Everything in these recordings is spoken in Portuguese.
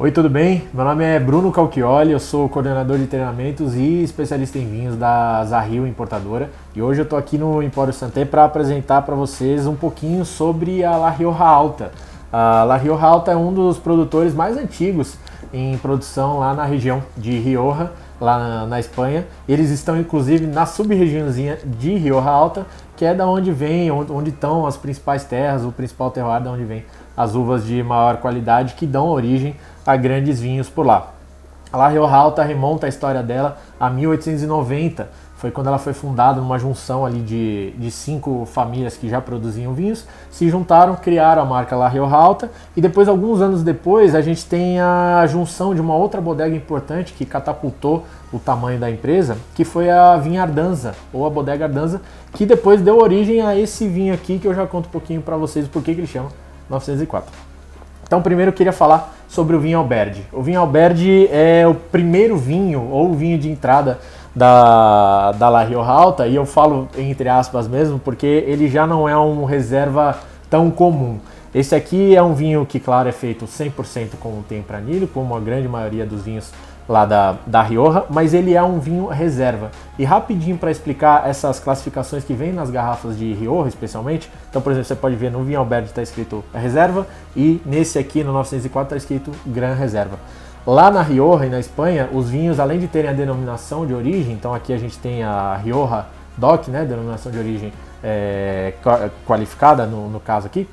Oi, tudo bem? Meu nome é Bruno Calchioli, eu sou coordenador de treinamentos e especialista em vinhos da Zahil Importadora. E hoje eu estou aqui no Empório Santé para apresentar para vocês um pouquinho sobre a La Rioja Alta. A La Rioja Alta é um dos produtores mais antigos em produção lá na região de Rioja, lá na Espanha. Eles estão inclusive na sub-regiãozinha de Rioja Alta, que é da onde vem, onde estão as principais terras, o principal terroir da onde vem as uvas de maior qualidade que dão origem a grandes vinhos por lá. A La Rioja Alta remonta a história dela a 1890, foi quando ela foi fundada numa junção ali de 5 famílias que já produziam vinhos, se juntaram, criaram a marca La Rioja Alta e depois, alguns anos depois, a gente tem a junção de uma outra bodega importante que catapultou o tamanho da empresa, que foi a Vinha Ardanza, ou a Bodega Ardanza, que depois deu origem a esse vinho aqui, que eu já conto um pouquinho para vocês por que ele chama 904. Então, primeiro eu queria falar sobre o vinho Alberdi. O vinho Alberdi é o primeiro vinho, ou o vinho de entrada da La Rioja Alta, e eu falo entre aspas mesmo, porque ele já não é um reserva tão comum. Esse aqui é um vinho que, claro, é feito 100% com tempranillo, como a grande maioria dos vinhos lá da Rioja, mas ele é um vinho reserva. E rapidinho para explicar essas classificações que vem nas garrafas de Rioja, especialmente. Então, por exemplo, você pode ver no vinho Alberdi está escrito reserva e nesse aqui, no 904, está escrito Gran Reserva. Lá na Rioja e na Espanha, os vinhos, além de terem a denominação de origem, então aqui a gente tem a Rioja DOC, né, denominação de origem qualificada no caso aqui,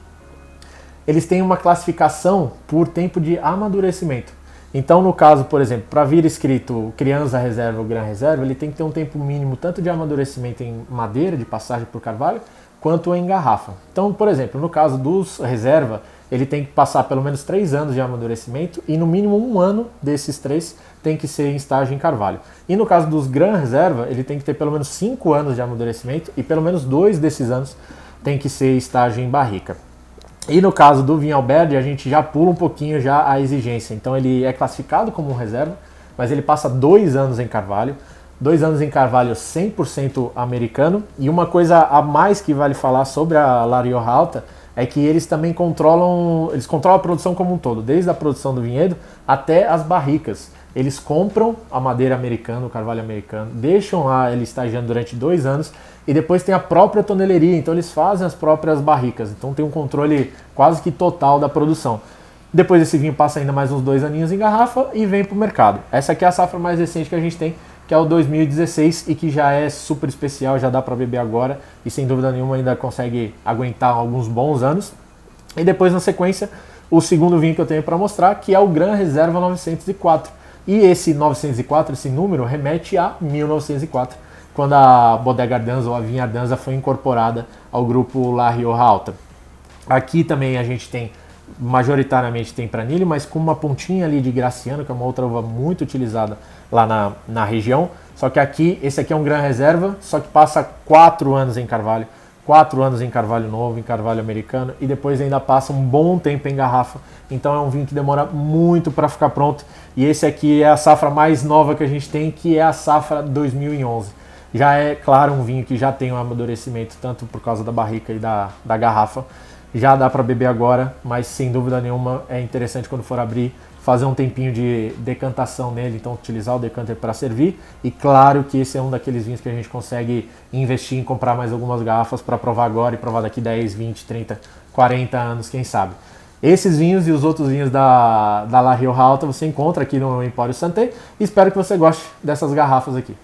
eles têm uma classificação por tempo de amadurecimento. Então, no caso, por exemplo, para vir escrito Criança Reserva ou Gran Reserva, ele tem que ter um tempo mínimo tanto de amadurecimento em madeira, de passagem por carvalho, quanto em garrafa. Então, por exemplo, no caso dos Reserva, ele tem que passar pelo menos 3 anos de amadurecimento e no mínimo 1 ano desses 3 tem que ser em estágio em carvalho. E no caso dos Gran Reserva, ele tem que ter pelo menos 5 anos de amadurecimento e pelo menos 2 desses anos tem que ser estágio em barrica. E no caso do vinho Alberdi, a gente já pula um pouquinho já a exigência. Então ele é classificado como um reserva, mas ele passa 2 anos em carvalho. 2 anos em carvalho 100% americano. E uma coisa a mais que vale falar sobre a La Rioja Alta é que eles também controlam a produção como um todo, desde a produção do vinhedo até as barricas. Eles compram a madeira americana, o carvalho americano, deixam lá ele estagiando durante 2 anos e depois tem a própria toneleria, então eles fazem as próprias barricas, então tem um controle quase que total da produção. Depois esse vinho passa ainda mais uns 2 aninhos em garrafa e vem para o mercado. Essa aqui é a safra mais recente que a gente tem, que é o 2016 e que já é super especial, já dá para beber agora e sem dúvida nenhuma ainda consegue aguentar alguns bons anos. E depois na sequência, o segundo vinho que eu tenho para mostrar, que é o Gran Reserva 904. E esse 904, esse número, remete a 1904, quando a Bodega Ardanza ou a Vinha Ardanza foi incorporada ao grupo La Rioja Alta. Aqui também a gente tem, majoritariamente tempranillo, mas com uma pontinha ali de Graciano, que é uma outra uva muito utilizada lá na região. Só que aqui, esse aqui é um Gran Reserva, só que passa 4 anos em carvalho. 4 anos em carvalho novo, em carvalho americano, e depois ainda passa um bom tempo em garrafa. Então é um vinho que demora muito para ficar pronto. E esse aqui é a safra mais nova que a gente tem, que é a safra 2011. Já é, claro, um vinho que já tem um amadurecimento, tanto por causa da barrica e da garrafa. Já dá para beber agora, mas sem dúvida nenhuma é interessante quando for abrir, fazer um tempinho de decantação nele, então utilizar o decanter para servir. E claro que esse é um daqueles vinhos que a gente consegue investir em comprar mais algumas garrafas para provar agora e provar daqui 10, 20, 30, 40 anos, quem sabe. Esses vinhos e os outros vinhos da La Rioja Alta você encontra aqui no Empório Santé e espero que você goste dessas garrafas aqui.